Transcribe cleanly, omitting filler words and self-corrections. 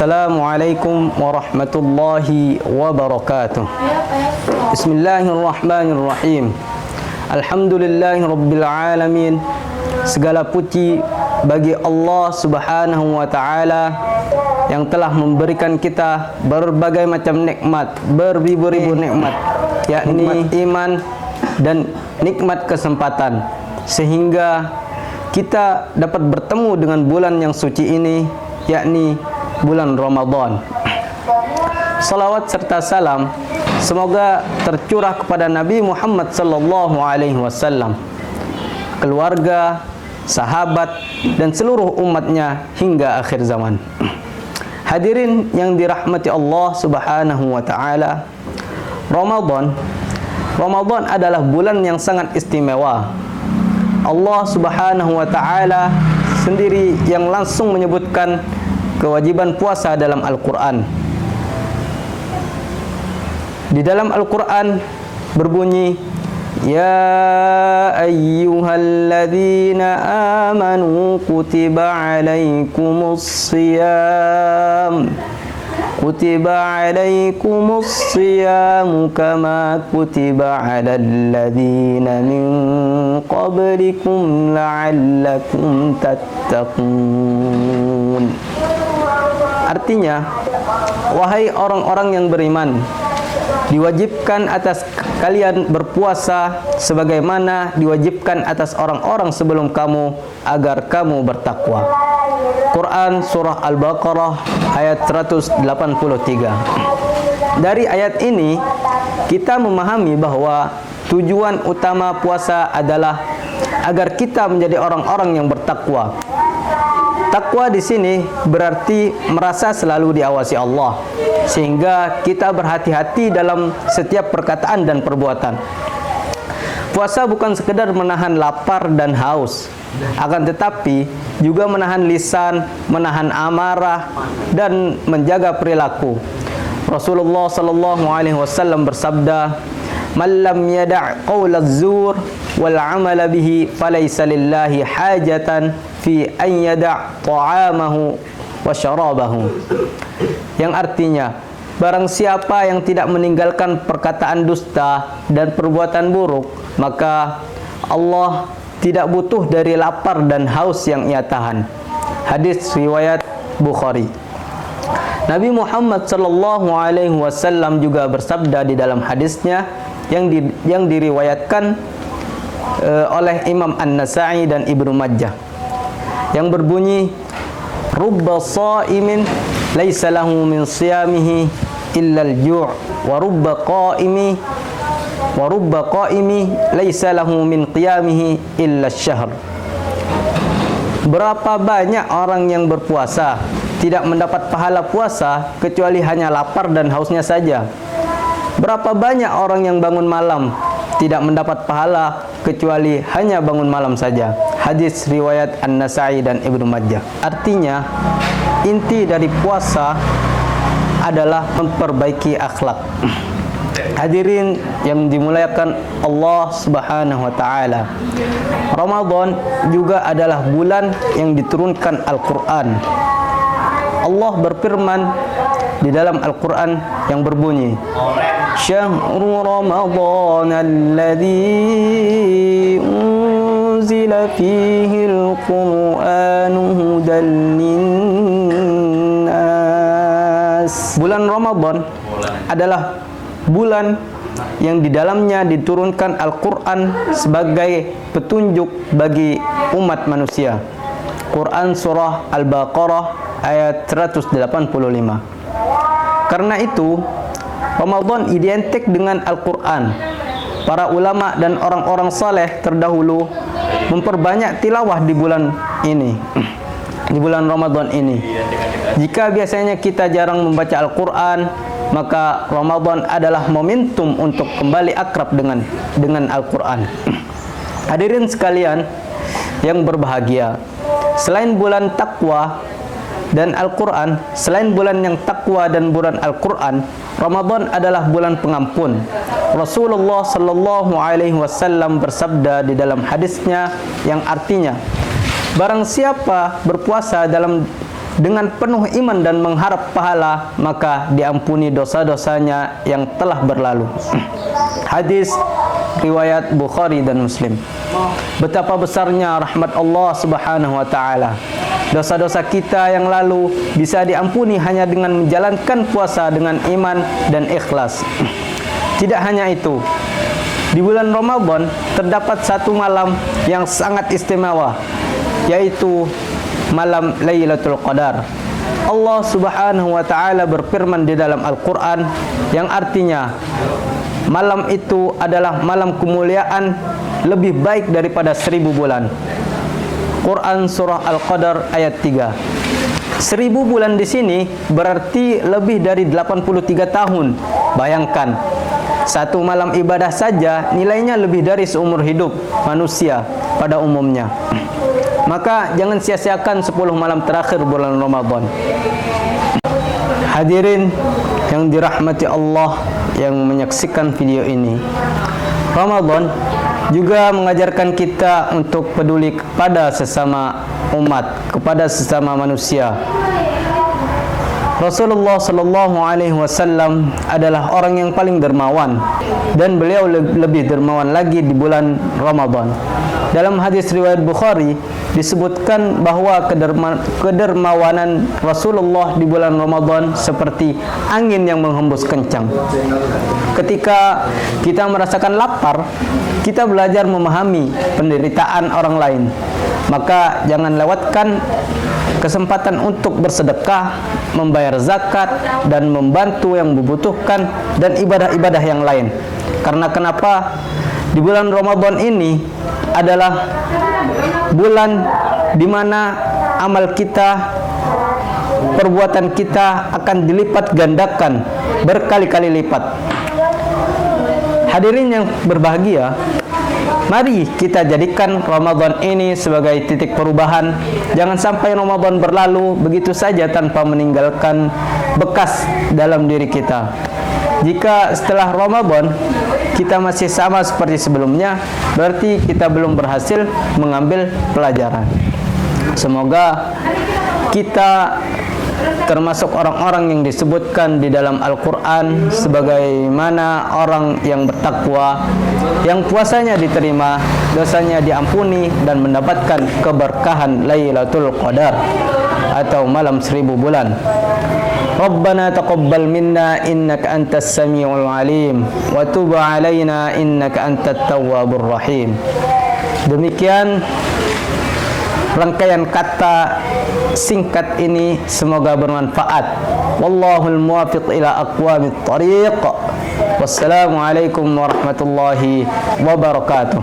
Assalamualaikum warahmatullahi wabarakatuh. Bismillahirrahmanirrahim. Alhamdulillahirabbil alamin. Segala puji bagi Allah Subhanahu wa taala yang telah memberikan kita berbagai macam nikmat, beribu-ribu nikmat, yakni iman dan nikmat kesempatan, sehingga kita dapat bertemu dengan bulan yang suci ini, yakni bulan Ramadan. Salawat serta salam semoga tercurah kepada Nabi Muhammad sallallahu alaihi wasallam, keluarga, sahabat dan seluruh umatnya hingga akhir zaman. Hadirin yang dirahmati Allah Subhanahu wa taala, Ramadan adalah bulan yang sangat istimewa. Allah Subhanahu wa taala sendiri yang langsung menyebutkan kewajiban puasa dalam Al-Qur'an. Di dalam Al-Qur'an berbunyi, Ya ayyuhalladzina amanu kutiba alaikumus siyam kama kutiba alal ladzina min qablikum la'allakum tattaqun. Artinya, wahai orang-orang yang beriman, diwajibkan atas kalian berpuasa sebagaimana diwajibkan atas orang-orang sebelum kamu agar kamu bertakwa. Quran Surah Al-Baqarah ayat 183. Dari ayat ini kita memahami bahwa tujuan utama puasa adalah agar kita menjadi orang-orang yang bertakwa. Takwa di sini berarti merasa selalu diawasi Allah, sehingga kita berhati-hati dalam setiap perkataan dan perbuatan. Puasa bukan sekedar menahan lapar dan haus, akan tetapi juga menahan lisan, menahan amarah dan menjaga perilaku. Rasulullah sallallahu alaihi wasallam bersabda, "Man lam yada' qaulaz zur wal 'amala bihi falaysa lillahi hajatan fi an yada' ta'amahu wa syarabahu." Yang artinya, barang siapa yang tidak meninggalkan perkataan dusta dan perbuatan buruk, maka Allah tidak butuh dari lapar dan haus yang ia tahan. Hadis riwayat Bukhari. Nabi Muhammad sallallahu alaihi wasallam juga bersabda di dalam hadisnya yang diriwayatkan oleh Imam An-Nasa'i dan Ibnu Majah, yang berbunyi, rubba sha'imin laisa lahu min siyamihi illa al-ju' wa rubba qa'imi laisa lahu min qiyamihi illa asy-syahr. Berapa banyak orang yang berpuasa tidak mendapat pahala puasa kecuali hanya lapar dan hausnya saja. Berapa banyak orang yang bangun malam tidak mendapat pahala kecuali hanya bangun malam saja. Hadis riwayat An-Nasa'i dan Ibnu Majah. Artinya, inti dari puasa adalah memperbaiki akhlak. Hadirin yang dimuliakan Allah Subhanahu wa taala, Ramadan juga adalah bulan yang diturunkan Al-Qur'an. Allah berfirman di dalam Al-Qur'an yang berbunyi, Syahrul Ramadan alladzi unzila fihi al-Qur'anu hudan linnas. Bulan Ramadan adalah bulan yang di dalamnya diturunkan Al-Quran sebagai petunjuk bagi umat manusia. Quran Surah Al-Baqarah ayat 185. Karena itu, Ramadan identik dengan Al-Quran. Para ulama dan orang-orang saleh terdahulu memperbanyak tilawah di bulan ini, di bulan Ramadan ini. Jika biasanya kita jarang membaca Al-Quran, maka Ramadan adalah momentum untuk kembali akrab dengan Al-Quran. Hadirin sekalian yang berbahagia, selain bulan takwa dan Al-Quran, selain bulan yang takwa dan bulan Al-Quran, Ramadan adalah bulan pengampun. Rasulullah sallallahu alaihi wasallam bersabda di dalam hadisnya yang artinya, barang siapa berpuasa dalam dengan penuh iman dan mengharap pahala, maka diampuni dosa-dosanya yang telah berlalu. Hadis riwayat Bukhari dan Muslim. Betapa besarnya rahmat Allah Subhanahu wa taala. Dosa-dosa kita yang lalu bisa diampuni hanya dengan menjalankan puasa dengan iman dan ikhlas. Tidak hanya itu, di bulan Ramadan terdapat satu malam yang sangat istimewa, yaitu malam Lailatul Qadar. Allah Subhanahu wa taala berfirman di dalam Al-Qur'an yang artinya malam itu adalah malam kemuliaan lebih baik daripada 1000 bulan. Quran surah Al-Qadar ayat 3. 1000 bulan di sini berarti lebih dari 83 tahun. Bayangkan, satu malam ibadah saja nilainya lebih dari seumur hidup manusia pada umumnya. Maka jangan sia-siakan 10 malam terakhir bulan Ramadan. Hadirin yang dirahmati Allah yang menyaksikan video ini, Ramadan juga mengajarkan kita untuk peduli kepada sesama umat, kepada sesama manusia. Rasulullah sallallahu alaihi wasallam adalah orang yang paling dermawan, dan beliau lebih dermawan lagi di bulan Ramadan. Dalam hadis riwayat Bukhari disebutkan bahwa kedermawanan Rasulullah di bulan Ramadan seperti angin yang menghembus kencang. Ketika kita merasakan lapar, kita belajar memahami penderitaan orang lain. Maka jangan lewatkan kesempatan untuk bersedekah, membayar zakat, dan membantu yang membutuhkan, dan ibadah-ibadah yang lain. Karena kenapa? Di bulan Ramadan ini adalah bulan di mana amal kita, perbuatan kita akan dilipat gandakan berkali-kali lipat. Hadirin yang berbahagia, mari kita jadikan Ramadan ini sebagai titik perubahan. Jangan sampai Ramadan berlalu begitu saja tanpa meninggalkan bekas dalam diri kita. Jika setelah Ramadan kita masih sama seperti sebelumnya, berarti kita belum berhasil mengambil pelajaran. Semoga kita termasuk orang-orang yang disebutkan di dalam Al-Quran sebagaimana orang yang bertakwa, yang puasanya diterima, dosanya diampuni, dan mendapatkan keberkahan Lailatul Qadar atau malam 1000 bulan. Rabbana taqabbal minna innaka antas samiul alim wa tub alaina innaka antat tawwabur rahim. Demikian rangkaian kata singkat ini, semoga bermanfaat. Wallahul muwaffiq ila aqwamit thariq. Wassalamualaikum warahmatullahi wabarakatuh.